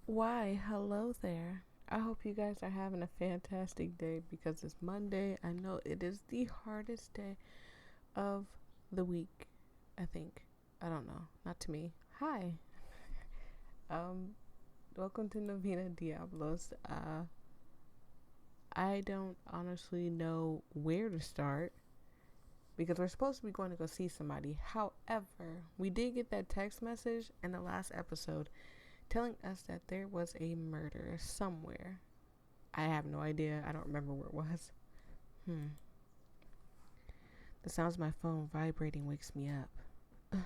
Why, hello there. I hope you guys are having a fantastic day because it's Monday. I know it is the hardest day of the week, I think. I don't know. Not to me. Hi. Um, Welcome to Novena Diabolos. I don't honestly know where to start because we're supposed to be going to go see somebody. However, we did get that text message in the last episode telling us that there was a murder somewhere. I have no idea. I don't remember where it was. The sounds of my phone vibrating wakes me up. I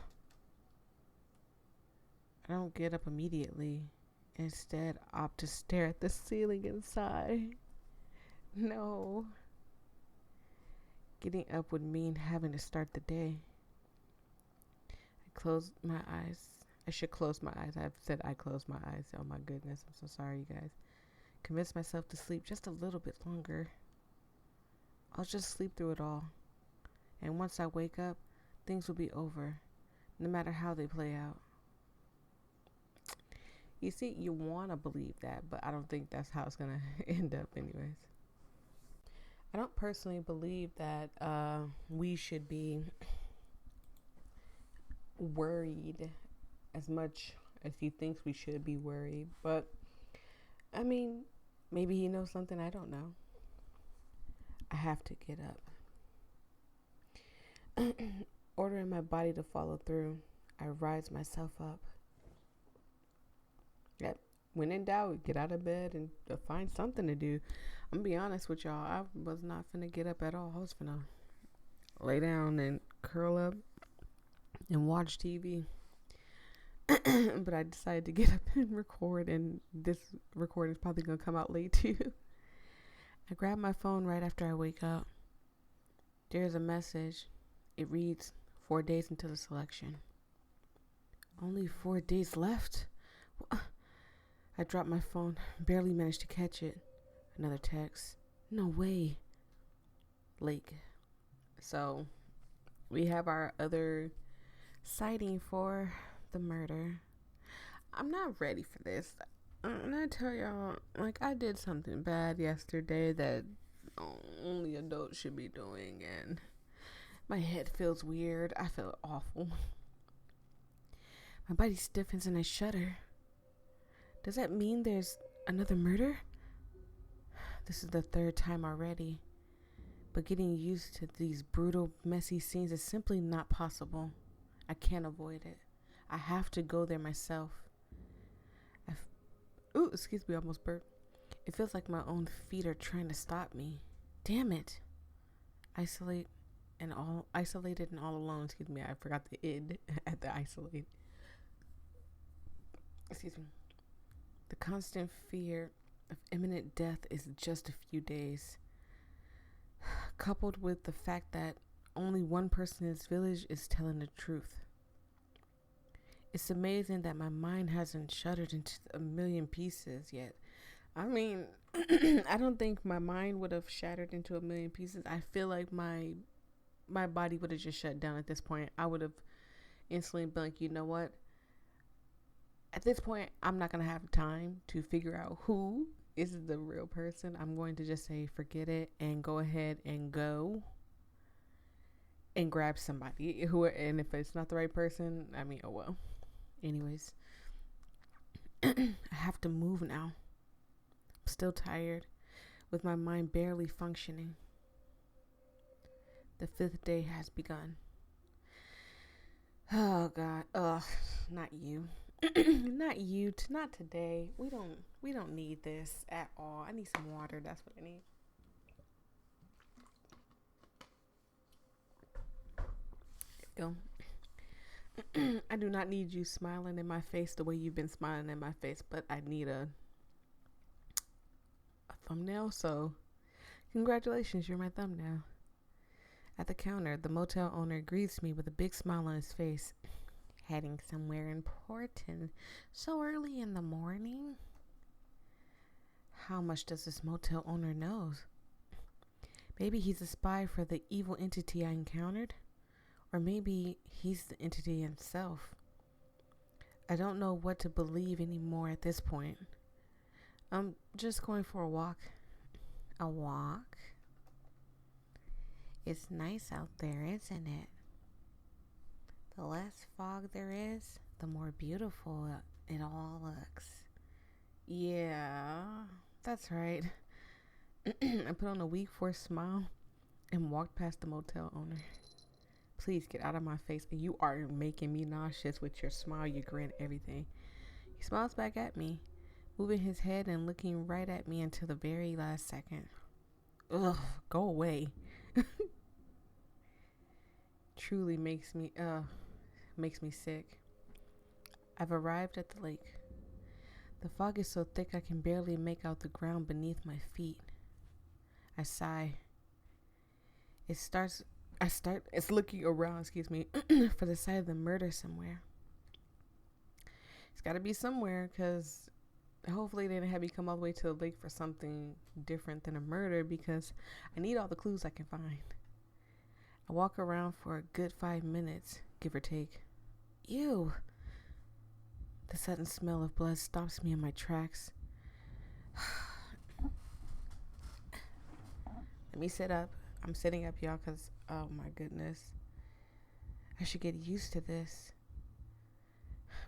don't get up immediately. Instead, opt to stare at the ceiling and sigh. No. Getting up would mean having to start the day. I close my eyes. I should close my eyes. I've said I close my eyes. Oh my goodness. I'm so sorry, you guys. Convince myself to sleep just a little bit longer. I'll just sleep through it all. And once I wake up, things will be over, no matter how they play out. You see, you want to believe that, but I don't think that's how it's going to end up anyways. I don't personally believe that we should be worried as much as he thinks we should be worried. But, I mean, maybe he knows something I don't know. I have to get up. Ordering my body to follow through, I rise myself up. Yep. When in doubt, get out of bed and find something to do. I'm gonna be honest with y'all. I was not finna get up at all. I was finna lay down and curl up and watch TV. But I decided to get up and record, and this recording is probably gonna come out late too. I grab my phone right after I wake up. There's a message. It reads, 4 days until the selection. Only 4 days left? I dropped my phone, barely managed to catch it. Another text. No way. Lake. So, we have our other sighting for the murder. I'm not ready for this. I'm gonna tell y'all, I did something bad yesterday that only adults should be doing, and my head feels weird. I feel awful. My body stiffens and I shudder. Does that mean there's another murder? This is the third time already. But getting used to these brutal, messy scenes is simply not possible. I can't avoid it. I have to go there myself. Excuse me, I almost burped. It feels like my own feet are trying to stop me. Damn it. Isolated and all alone. Excuse me, I forgot the id at the isolate. Excuse me. The constant fear of imminent death is just a few days, coupled with the fact that only one person in this village is telling the truth. It's amazing that my mind hasn't shuddered into a million pieces yet. I mean, I don't think my mind would have shattered into a million pieces. I feel like my body would have just shut down at this point. I would have instantly been like, you know what? At this point, I'm not going to have time to figure out who is the real person. I'm going to just say, forget it, and go ahead and go and grab somebody. And if it's not the right person, I mean, oh well. Anyways, I have to move now. I'm still tired, with my mind barely functioning. The 5th day has begun. Oh God, not you. Not you, not today. We don't need this at all. I need some water. That's what I need. There you go. I do not need you smiling in my face the way you've been smiling in my face, but I need a thumbnail. So, congratulations, you're my thumbnail. At the counter, the motel owner greets me with a big smile on his face. Heading somewhere important so early in the morning? How much does this motel owner know? Maybe he's a spy for the evil entity I encountered? Or maybe he's the entity himself. I don't know what to believe anymore at this point. I'm just going for a walk. A walk? It's nice out there, isn't it? The less fog there is, the more beautiful it all looks. Yeah, that's right. I put on a weak forced smile and walked past the motel owner. Please get out of my face. And you are making me nauseous with your smile, your grin, everything. He smiles back at me, moving his head and looking right at me until the very last second. Ugh, go away. Truly makes me sick. I've arrived at the lake. The fog is so thick I can barely make out the ground beneath my feet. I sigh. It's looking around, for the site of the murder somewhere. It's got to be somewhere, because hopefully they didn't have me come all the way to the lake for something different than a murder, because I need all the clues I can find. I walk around for a good 5 minutes, give or take. Ew. The sudden smell of blood stops me in my tracks. Let me sit up. I'm sitting up, y'all, because, oh my goodness. I should get used to this.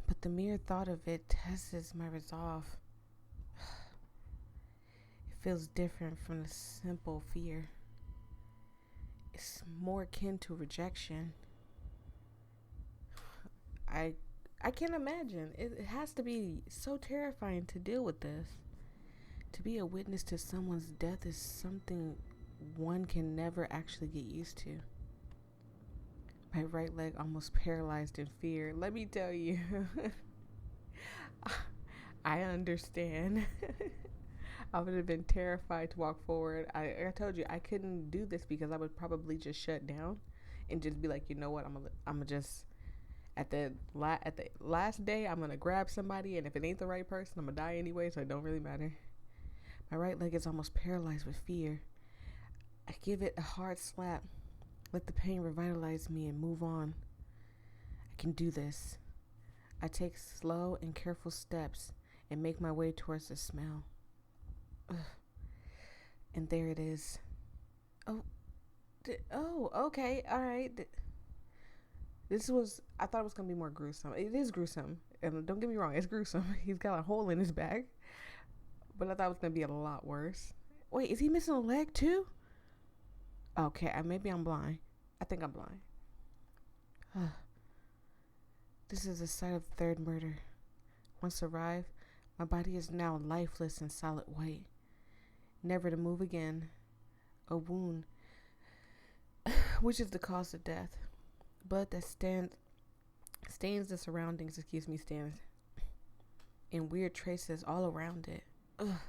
But the mere thought of it tests my resolve. It feels different from the simple fear. It's more akin to rejection. I can't imagine. It has to be so terrifying to deal with this. To be a witness to someone's death is something one can never actually get used to. My right leg almost paralyzed in fear. Let me tell you. I understand. I would have been terrified to walk forward. I told you I couldn't do this because I would probably just shut down and just be like, you know what, I'm gonna just at the last day I'm gonna grab somebody, and if it ain't the right person, I'm gonna die anyway, so it don't really matter. My right leg is almost paralyzed with fear. I give it a hard slap. Let the pain revitalize me and move on. I can do this. I take slow and careful steps and make my way towards the smell. Ugh. And there it is. Okay, all right. I thought it was going to be more gruesome. It is gruesome. And don't get me wrong, it's gruesome. He's got a hole in his back. But I thought it was going to be a lot worse. Wait, is he missing a leg too? Okay, maybe I'm blind. I think I'm blind. This is the site of the third murder. Once arrived, my body is now lifeless and solid white. Never to move again. A wound, which is the cause of death. Blood that stains the surroundings, stands in weird traces all around it. Ugh.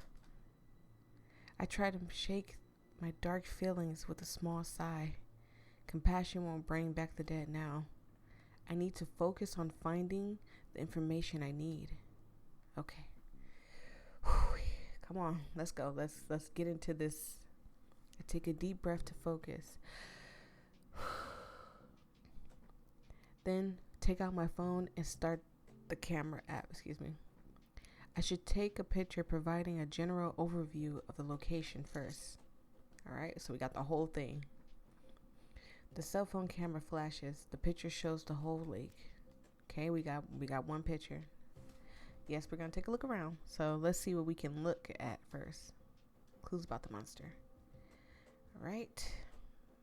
I try to shake my dark feelings with a small sigh. Compassion won't bring back the dead now. I need to focus on finding the information I need. Okay. Whew. Come on, let's go. Let's get into this. I take a deep breath to focus. Then take out my phone and start the camera app. I should take a picture providing a general overview of the location first. Alright, so we got the whole thing. The cell phone camera flashes. The picture shows the whole lake. Okay, we got one picture. Yes, we're gonna take a look around. So let's see what we can look at first. Clues about the monster. Alright.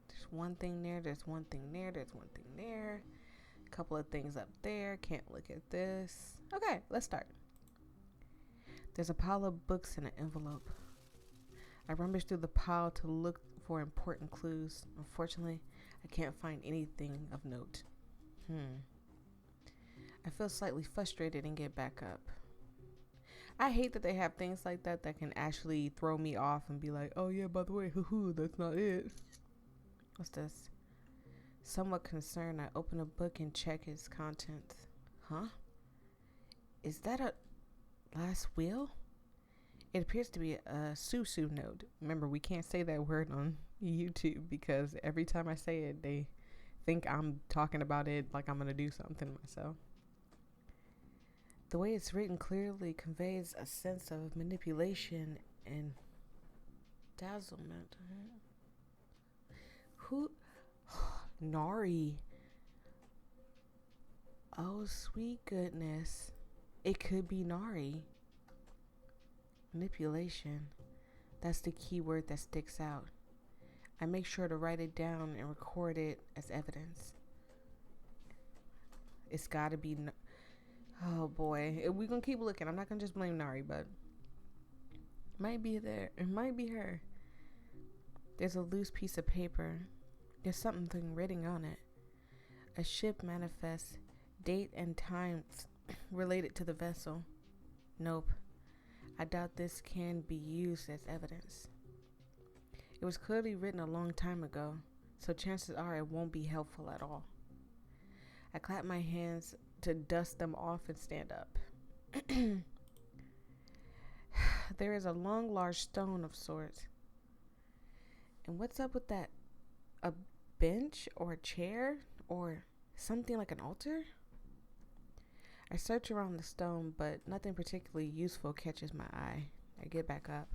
There's one thing there, there's one thing there, there's one thing there. A couple of things up there. Can't look at this. Okay, let's start. There's a pile of books in an envelope. I rummage through the pile to look for important clues. Unfortunately, I can't find anything of note. I feel slightly frustrated and get back up. I hate that they have things like that can actually throw me off and be like, oh yeah, by the way, that's not it. What's this? Somewhat concerned, I open a book and check its contents. Huh? Is that a last will? It appears to be a Susu note. Remember, we can't say that word on YouTube because every time I say it, they think I'm talking about it like I'm going to do something myself. The way it's written clearly conveys a sense of manipulation and dazzlement. Who? Nari. Oh, sweet goodness. It could be Nari. Manipulation. That's the key word that sticks out. I make sure to write it down and record it as evidence. It's gotta be. Oh boy. We're gonna keep looking. I'm not gonna just blame Nari, but it might be there. It might be her. There's a loose piece of paper. There's something written on it. A ship manifests, date and times related to the vessel. Nope. I doubt this can be used as evidence. It was clearly written a long time ago, so chances are it won't be helpful at all. I clap my hands to dust them off and stand up. There is a long, large stone of sorts. And what's up with that? A bench or a chair or something like an altar? I search around the stone, but nothing particularly useful catches my eye. I get back up.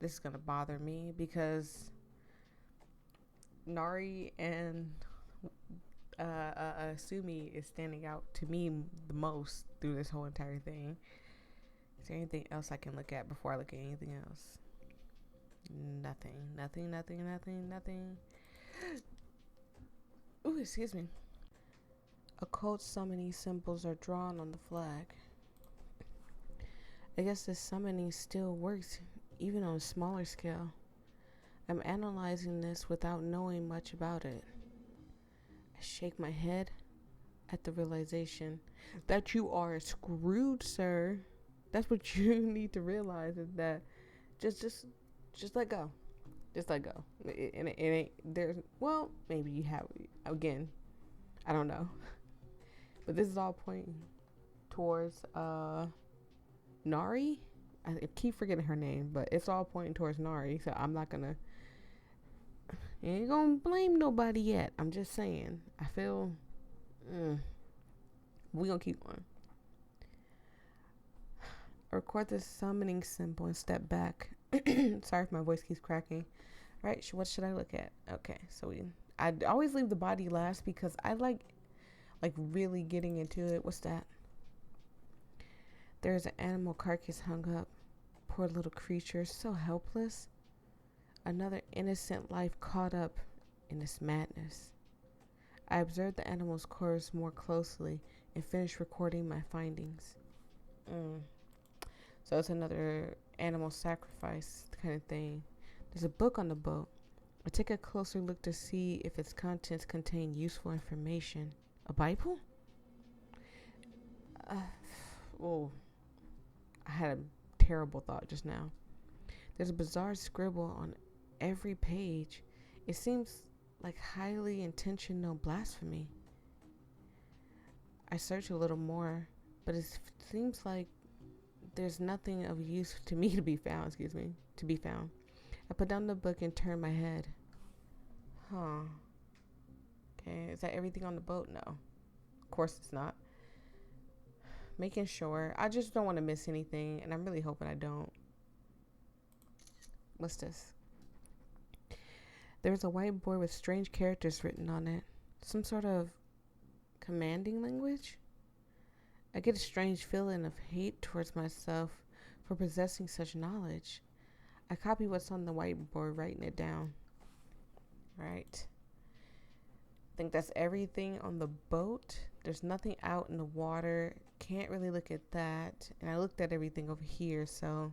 This is going to bother me because Nari and Sumi is standing out to me the most through this whole entire thing. Is there anything else I can look at before I look at anything else? Nothing. Ooh, excuse me. Occult summoning symbols are drawn on the flag. I guess this summoning still works, even on a smaller scale. I'm analyzing this without knowing much about it. I shake my head at the realization that you are screwed, sir. That's what you need to realize, is that just let go. Just let go. It ain't there's, well, maybe you have, again, I don't know. But this is all pointing towards Nari. I keep forgetting her name, but it's all pointing towards Nari, so I'm not gonna, ain't gonna blame nobody yet. I'm just saying, I feel we gonna keep going. I record the summoning symbol and step back. Sorry if my voice keeps cracking. All right, what should I look at? Okay, so I always leave the body last because I like really getting into it. What's that? There's an animal carcass hung up. Poor little creature, so helpless. Another innocent life caught up in this madness. I observed the animal's corpse more closely and finished recording my findings. So it's another animal sacrifice kind of thing. There's a book on the boat. I take a closer look to see if its contents contain useful information. A Bible? I had a terrible thought just now. There's a bizarre scribble on every page. It seems like highly intentional blasphemy. I search a little more, but it seems like there's nothing of use to me to be found. I put down the book and turn my head. Okay, is that everything on the boat? No. Of course it's not. Making sure. I just don't want to miss anything, and I'm really hoping I don't. What's this? There's a whiteboard with strange characters written on it. Some sort of commanding language? I get a strange feeling of hate towards myself for possessing such knowledge. I copy what's on the whiteboard, writing it down. Right. I think that's everything on the boat. There's nothing out in the water. Can't really look at that. And I looked at everything over here, so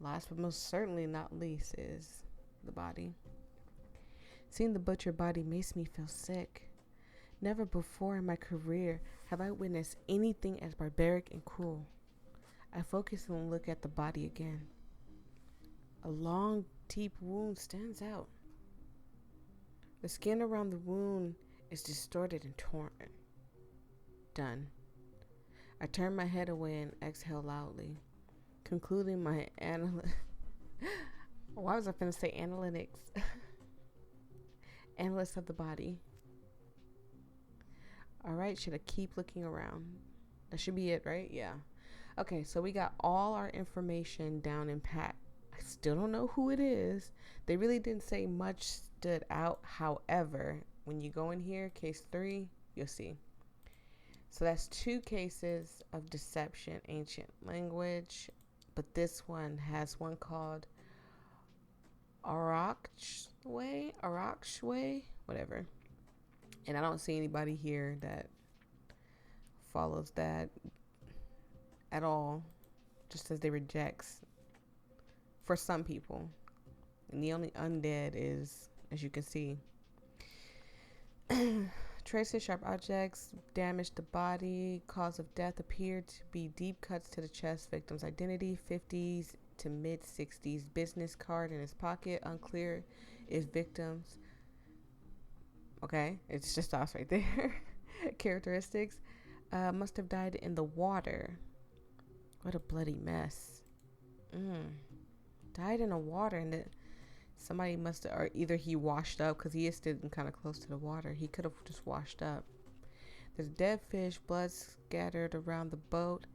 last but most certainly not least is the body. Seeing the butchered body makes me feel sick. Never before in my career have I witnessed anything as barbaric and cruel. I focus and look at the body again. A long, deep wound stands out. The skin around the wound is distorted and torn. Done. I turn my head away and exhale loudly, concluding my why was I finna say analytics? Analyst of the body. Alright, should I keep looking around? That should be it, right? Yeah. Okay, so we got all our information down in pat. I still don't know who it is. They really didn't say much stood out. However, when you go in here, case 3, you'll see. So that's 2 cases of deception, ancient language. But this one has one called Arakshwe, whatever. And I don't see anybody here that follows that at all. Just as they rejects for some people. And the only undead is, as you can see, traces, sharp objects, damage the body. Cause of death appeared to be deep cuts to the chest. Victim's identity, 50s to mid 60s. Business card in his pocket. Unclear if victims. Okay, it's just us right there. Characteristics. Must have died in the water. What a bloody mess. Died in the water, and somebody must have, or either he washed up, because he is sitting kind of close to the water. He could have just washed up. There's dead fish, blood scattered around the boat.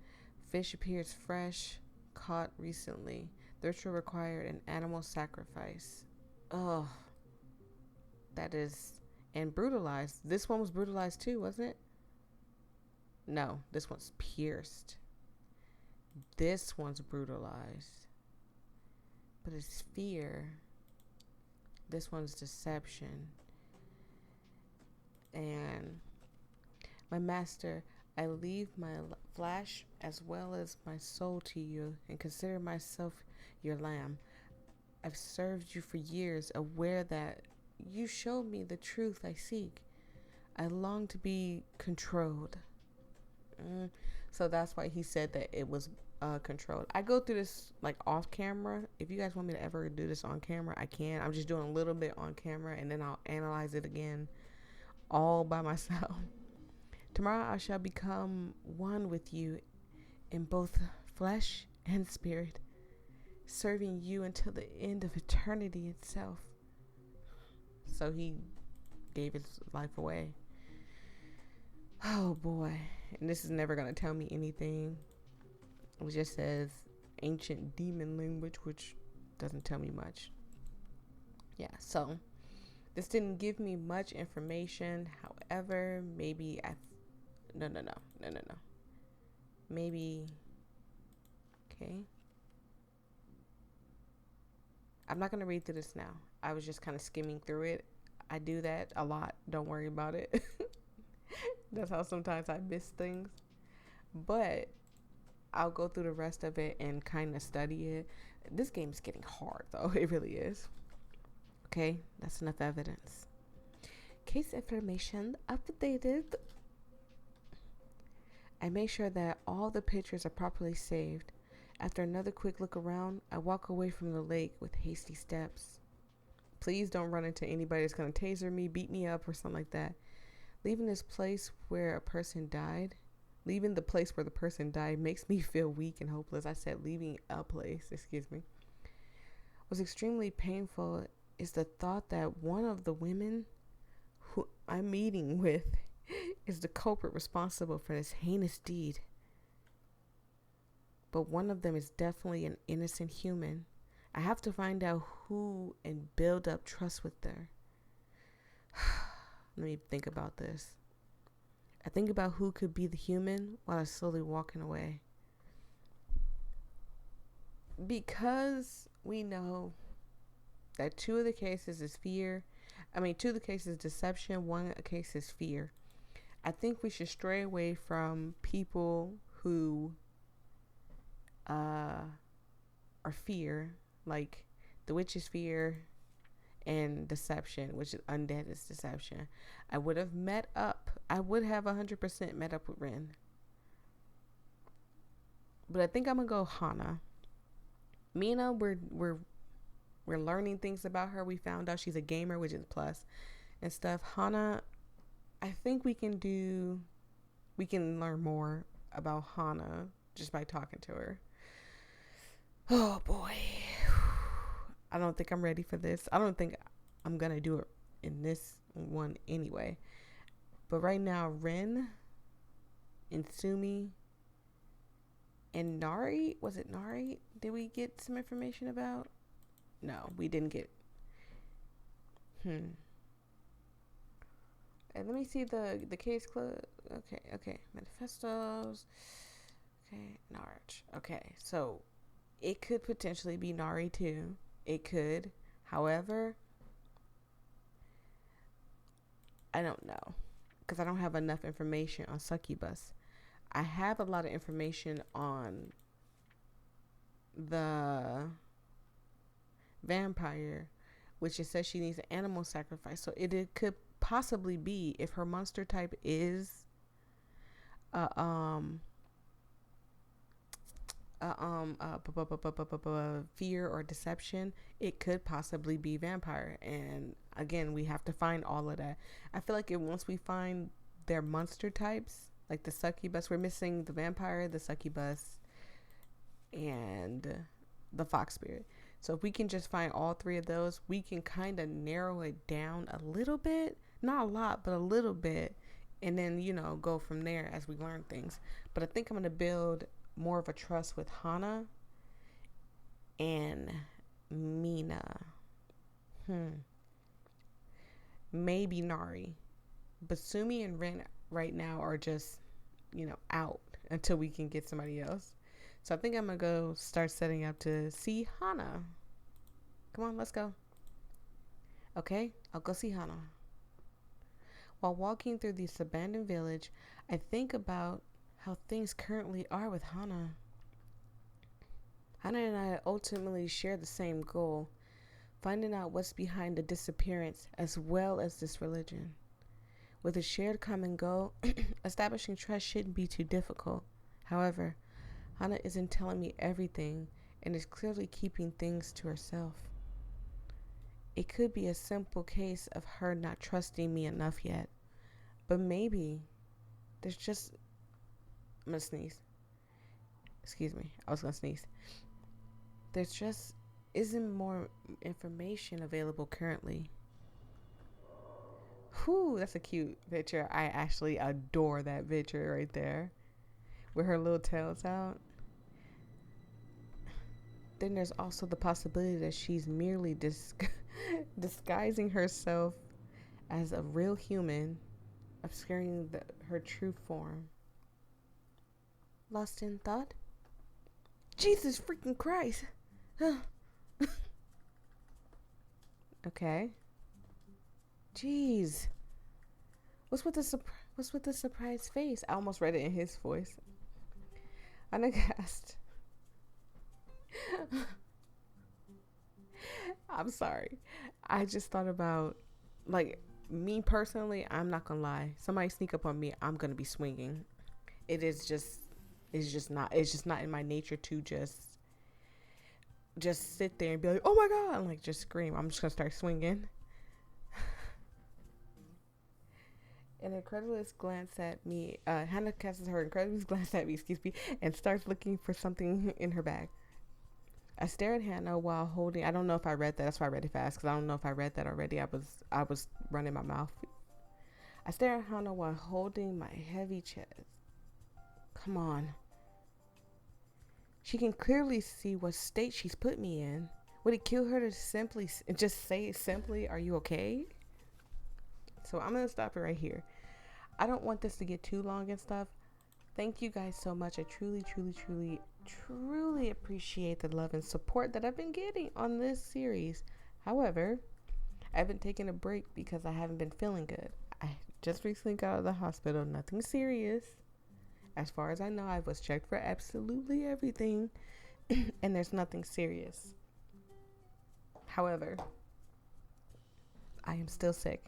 Fish appears fresh, caught recently. The ritual required an animal sacrifice. Oh, that is, and brutalized. This one was brutalized too, wasn't it? No, this one's pierced. This one's brutalized. But it's fear. This one's deception. And my master, I leave my flesh as well as my soul to you and consider myself your lamb. I've served you for years, aware that you showed me the truth I seek. I long to be controlled. So that's why he said that it was controlled. I go through this like off camera. If you guys want me to ever do this on camera, I can. I'm just doing a little bit on camera, and then I'll analyze it again all by myself. Tomorrow I shall become one with you in both flesh and spirit, serving you until the end of eternity itself. So he gave his life away. Oh boy. And this is never going to tell me anything. It just says ancient demon language, which doesn't tell me much. Yeah, so this didn't give me much information. However, maybe no. Maybe, okay. I'm not going to read through this now. I was just kind of skimming through it. I do that a lot. Don't worry about it. That's how sometimes I miss things. But I'll go through the rest of it and kind of study it. This game is getting hard, though. It really is. Okay, that's enough evidence. Case information updated. I make sure that all the pictures are properly saved. After another quick look around, I walk away from the lake with hasty steps. Please don't run into anybody that's going to taser me, beat me up, or something like that. Leaving the place where the person died makes me feel weak and hopeless. I said leaving a place, excuse me. What's extremely painful is the thought that one of the women who I'm meeting with is the culprit responsible for this heinous deed. But one of them is definitely an innocent human. I have to find out who and build up trust with her. Let me think about this. I think about who could be the human while I'm slowly walking away. Because we know that 2 of the cases is fear. 2 of the cases is deception. 1 case is fear. I think we should stray away from people who are fear, like the witch is fear, and deception, which is undead is deception. I would have 100% met up with Ren. But I think I'm gonna go Hana. Mina, we're learning things about her. We found out she's a gamer, which is plus and stuff. Hana, I think we can learn more about Hana just by talking to her. Oh boy. I don't think I'm ready for this. I don't think I'm going to do it in this one anyway. But right now, Ren and Sumi And Nari, was it Nari? Did we get some information about? No, we didn't get. And let me see the case club. Okay. Manifestos. Okay, Narch. Okay, so it could potentially be Nari too. It could. However, I don't know because I don't have enough information on succubus. I have a lot of information on the vampire, which it says she needs an animal sacrifice. So it could possibly be, if her monster type is fear or deception, it could possibly be vampire. And again, we have to find all of that. I feel like once we find their monster types, like the succubus, we're missing the vampire, the succubus, and the fox spirit. So if we can just find all three of those, we can kind of narrow it down a little bit, not a lot, but a little bit, and then, you know, go from there as we learn things. But I think I'm going to build more of a trust with Hana and Mina. Maybe Nari. Basumi and Ren right now are just, you know, out until we can get somebody else. So I think I'm going to go start setting up to see Hana. Come on, let's go. Okay, I'll go see Hana. While walking through this abandoned village, I think about how things currently are with Hana. Hana and I ultimately share the same goal, finding out what's behind the disappearance as well as this religion. With a shared common goal, establishing trust shouldn't be too difficult. However, Hana isn't telling me everything and is clearly keeping things to herself. It could be a simple case of her not trusting me enough yet, but maybe there's just... I'm gonna sneeze. Excuse me, I was gonna sneeze. There's just isn't more information available currently. Whew, that's a cute picture. I actually adore that picture right there with her little tails out. Then there's also the possibility that she's merely disguising herself as a real human, obscuring her true form. Lost in thought? Jesus freaking Christ! Okay. Jeez. What's with the surprised face? I almost read it in his voice. Unaghast. I'm sorry. I just thought about, like, me personally, I'm not gonna lie. Somebody sneak up on me, I'm gonna be swinging. It's just not in my nature to just sit there and be like, oh my God, and like just scream. I'm just gonna start swinging. An incredulous glance at me. Hannah casts her incredulous glance at me, and starts looking for something in her bag. I stare at Hannah while holding. I don't know if I read that. That's why I read it fast, because I don't know if I read that already. I was running my mouth. I stare at Hannah while holding my heavy chest. Come on. She can clearly see what state she's put me in. Would it kill her to simply just say simply, "Are you okay?" So I'm gonna stop it right here. I don't want this to get too long and stuff. Thank you guys so much. I truly appreciate the love and support that I've been getting on this series. However, I've been taking a break because I haven't been feeling good. I just recently got out of the hospital. Nothing serious. As far as I know, I was checked for absolutely everything, and there's nothing serious. However, I am still sick.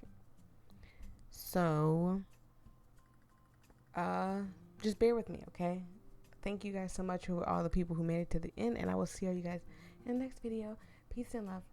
So, just bear with me, okay? Thank you guys so much for all the people who made it to the end, and I will see all you guys in the next video. Peace and love.